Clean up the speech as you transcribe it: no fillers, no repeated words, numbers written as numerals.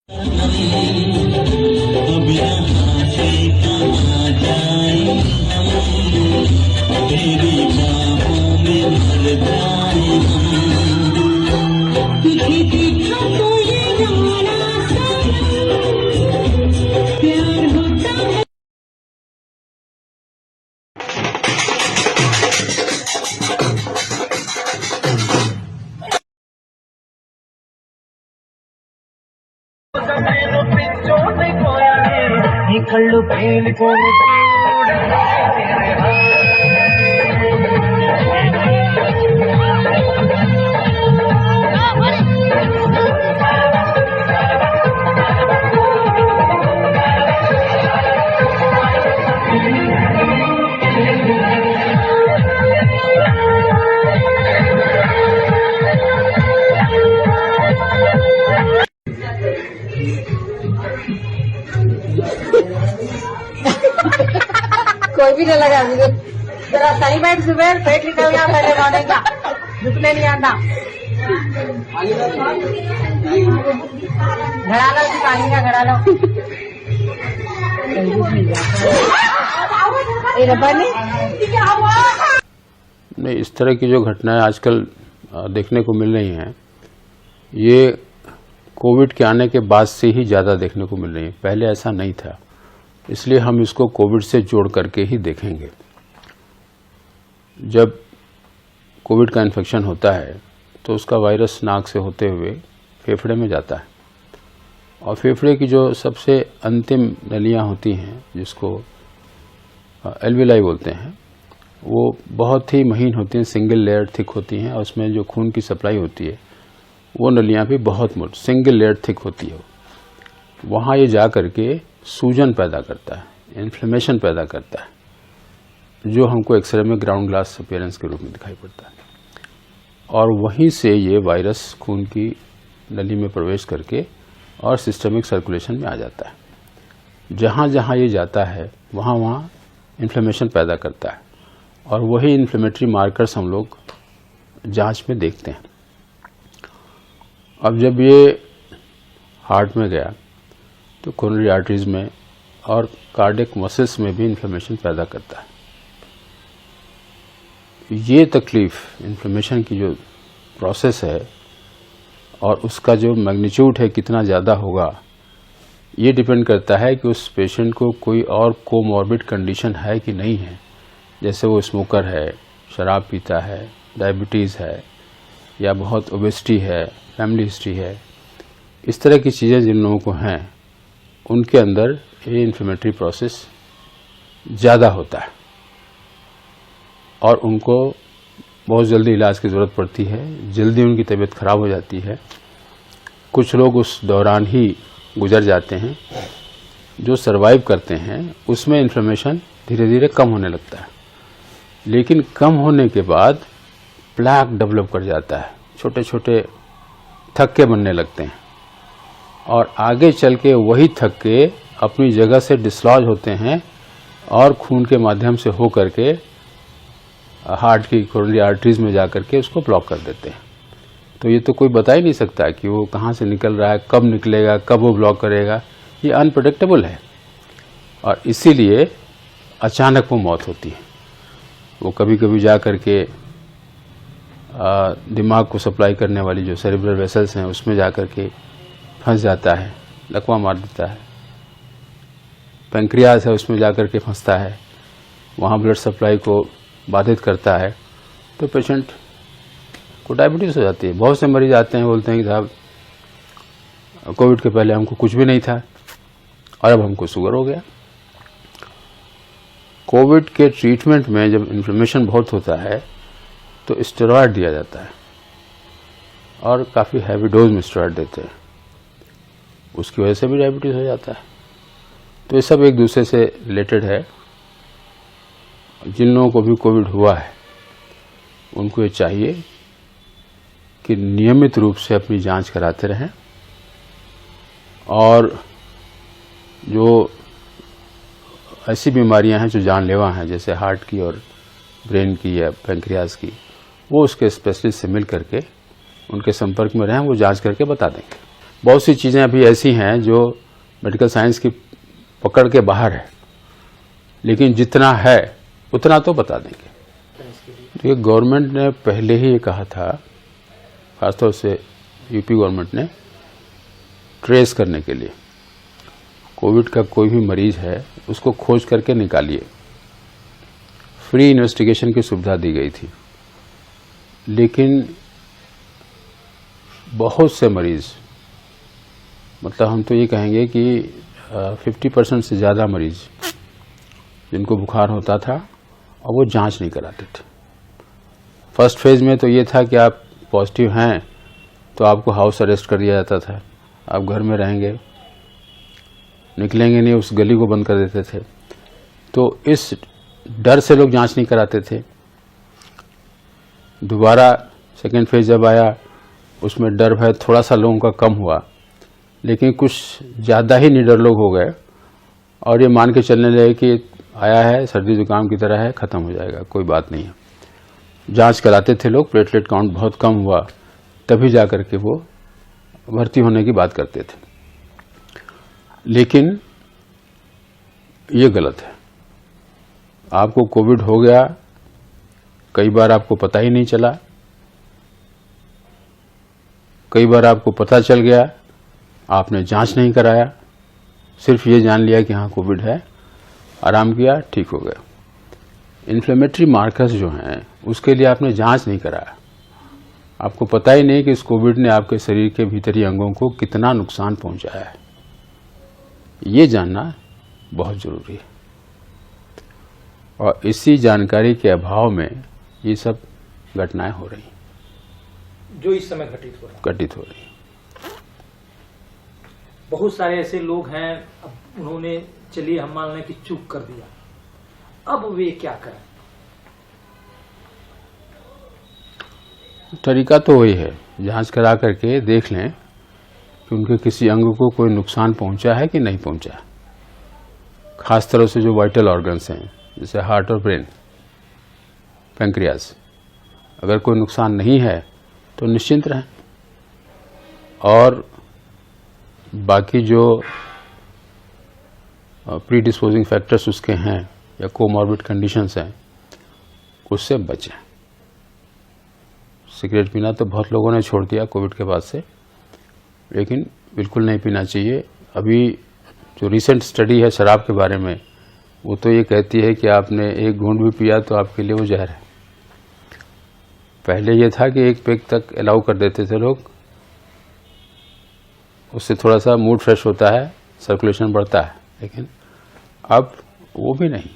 ఈ కళ్ళు పేలిపోను कोई भी नहीं लगा मुझे जरा सही बैठ सुबह पेट निकल गया पहले मॉर्निंग का दुखने नहीं आता घड़ा लो जी पानी का घड़ा लो नहीं, इस तरह की जो घटनाएं आजकल देखने को मिल रही हैं ये कोविड के आने के बाद से ही ज़्यादा देखने को मिल रही है। पहले ऐसा नहीं था, इसलिए हम इसको कोविड से जोड़ करके ही देखेंगे। जब कोविड का इन्फेक्शन होता है तो उसका वायरस नाक से होते हुए फेफड़े में जाता है और फेफड़े की जो सबसे अंतिम नलियां होती हैं जिसको एल्विलाई बोलते हैं वो बहुत ही महीन होती हैं, सिंगल लेयर थिक होती हैं और उसमें जो खून की सप्लाई होती है वो नलियां भी बहुत मोटी सिंगल लेयर थिक होती है। वहाँ ये जा करके सूजन पैदा करता है, इन्फ्लेमेशन पैदा करता है, जो हमको एक्सरे में ग्राउंड ग्लास अपीयरेंस के रूप में दिखाई पड़ता है और वहीं से ये वायरस खून की नली में प्रवेश करके और सिस्टमिक सर्कुलेशन में आ जाता है। जहाँ जहाँ ये जाता है वहाँ वहाँ इन्फ्लेमेशन पैदा करता है और वही इन्फ्लेमेटरी मार्कर्स हम लोग जांच में देखते हैं। अब जब ये हार्ट में गया तो कोरोनरी आर्टरीज में और कार्डियक मसल्स में भी इन्फ्लेमेशन पैदा करता है। ये तकलीफ इन्फ्लेमेशन की जो प्रोसेस है और उसका जो मैग्नीट्यूड है कितना ज़्यादा होगा ये डिपेंड करता है कि उस पेशेंट को कोई और कोमॉर्बिड कंडीशन है कि नहीं है, जैसे वो स्मोकर है, शराब पीता है, डायबिटीज़ है या बहुत ओबेसिटी है, फैमिली हिस्ट्री है। इस तरह की चीज़ें जिन लोगों को हैं उनके अंदर ये इन्फ्लेमेटरी प्रोसेस ज़्यादा होता है और उनको बहुत जल्दी इलाज की ज़रूरत पड़ती है, जल्दी उनकी तबीयत ख़राब हो जाती है। कुछ लोग उस दौरान ही गुजर जाते हैं। जो सरवाइव करते हैं उसमें इन्फ्लेमेशन धीरे धीरे कम होने लगता है, लेकिन कम होने के बाद प्लैक डेवलप कर जाता है, छोटे छोटे थक्के बनने लगते हैं और आगे चल के वही थक्के अपनी जगह से डिसलॉज होते हैं और खून के माध्यम से हो करके हार्ट की कोरोनरी आर्टरीज में जाकर के उसको ब्लॉक कर देते हैं। तो ये तो कोई बता ही नहीं सकता कि वो कहाँ से निकल रहा है, कब निकलेगा, कब वो ब्लॉक करेगा, ये अनप्रेडिक्टेबल है और इसीलिए अचानक वो मौत होती है। वो कभी कभी जा करके दिमाग को सप्लाई करने वाली जो सेरेब्रल वेसल्स हैं उसमें जा करके फंस जाता है, लकवा मार देता है। पैंक्रियाज है उसमें जा करके फंसता है, वहाँ ब्लड सप्लाई को बाधित करता है तो पेशेंट को डायबिटीज़ हो जाती है। बहुत से मरीज आते हैं बोलते हैं कि साहब कोविड के पहले हमको कुछ भी नहीं था और अब हमको शुगर हो गया। कोविड के ट्रीटमेंट में जब इन्फ्लेमेशन बहुत होता है तो स्टेरॉयड दिया जाता है और काफ़ी हैवी डोज में स्टेरॉयड देते हैं, उसकी वजह से भी डायबिटीज़ हो जाता है। तो ये सब एक दूसरे से रिलेटेड है। जिन लोगों को भी कोविड हुआ है उनको ये चाहिए कि नियमित रूप से अपनी जांच कराते रहें और जो ऐसी बीमारियां हैं जो जानलेवा हैं जैसे हार्ट की और ब्रेन की या पैंक्रियाज की, वो उसके स्पेशलिस्ट से मिल करके उनके संपर्क में रहें, वो जांच करके बता देंगे। बहुत सी चीज़ें अभी ऐसी हैं जो मेडिकल साइंस की पकड़ के बाहर है, लेकिन जितना है उतना तो बता देंगे। ये गवर्नमेंट ने पहले ही ये कहा था, खासतौर से यूपी गवर्नमेंट ने, ट्रेस करने के लिए कोविड का कोई भी मरीज है उसको खोज करके निकालिए। फ्री इन्वेस्टिगेशन की सुविधा दी गई थी, लेकिन बहुत से मरीज, मतलब हम तो ये कहेंगे कि 50% से ज़्यादा मरीज जिनको बुखार होता था और वो जांच नहीं कराते थे। फर्स्ट फेज में तो ये था कि आप पॉजिटिव हैं तो आपको हाउस अरेस्ट कर दिया जाता था, आप घर में रहेंगे, निकलेंगे नहीं, उस गली को बंद कर देते थे। तो इस डर से लोग जांच नहीं कराते थे। दोबारा सेकेंड फेज जब आया उसमें डर भय थोड़ा सा लोगों का कम हुआ, लेकिन कुछ ज़्यादा ही निडर लोग हो गए और ये मान के चलने लगे कि आया है, सर्दी जुकाम की तरह है, ख़त्म हो जाएगा, कोई बात नहीं है। जांच कराते थे लोग, प्लेटलेट काउंट बहुत कम हुआ, तभी जा कर के वो भर्ती होने की बात करते थे। लेकिन ये गलत है। आपको कोविड हो गया, कई बार आपको पता ही नहीं चला, कई बार आपको पता चल गया, आपने जांच नहीं कराया, सिर्फ ये जान लिया कि हाँ कोविड है, आराम किया, ठीक हो गया। इन्फ्लेमेटरी मार्कर्स जो हैं उसके लिए आपने जांच नहीं कराया, आपको पता ही नहीं कि इस कोविड ने आपके शरीर के भीतरी अंगों को कितना नुकसान पहुंचाया है। ये जानना बहुत जरूरी है, और इसी जानकारी के अभाव में ये सब घटनाएं हो रही, जो इस समय घटित हो रही। बहुत सारे ऐसे लोग हैं, अब उन्होंने, चलिए हम मान लें कि चूक कर दिया, अब वे क्या करें? तरीका तो वही है, जांच करा करके देख लें कि उनके किसी अंग को कोई नुकसान पहुंचा है कि नहीं पहुंचा। खास तरह से जो वाइटल ऑर्गन्स हैं, जैसे हार्ट और ब्रेन, पैंक्रियाज, अगर कोई नुकसान नहीं है तो निश्चिंत रहें। और बाकी जो प्री डिस्पोजिंग फैक्टर्स उसके हैं या कोमॉर्बिड कंडीशंस हैं, उससे बचें। सिगरेट पीना तो बहुत लोगों ने छोड़ दिया कोविड के बाद से, लेकिन बिल्कुल नहीं पीना चाहिए। अभी जो रिसेंट स्टडी है शराब के बारे में, वो तो ये कहती है कि आपने एक घूंट भी पिया तो आपके लिए वो जहर है। पहले ये था कि एक पेग तक अलाउ कर देते थे लोग, उससे थोड़ा सा मूड फ्रेश होता है, सर्कुलेशन बढ़ता है, लेकिन अब वो भी नहीं।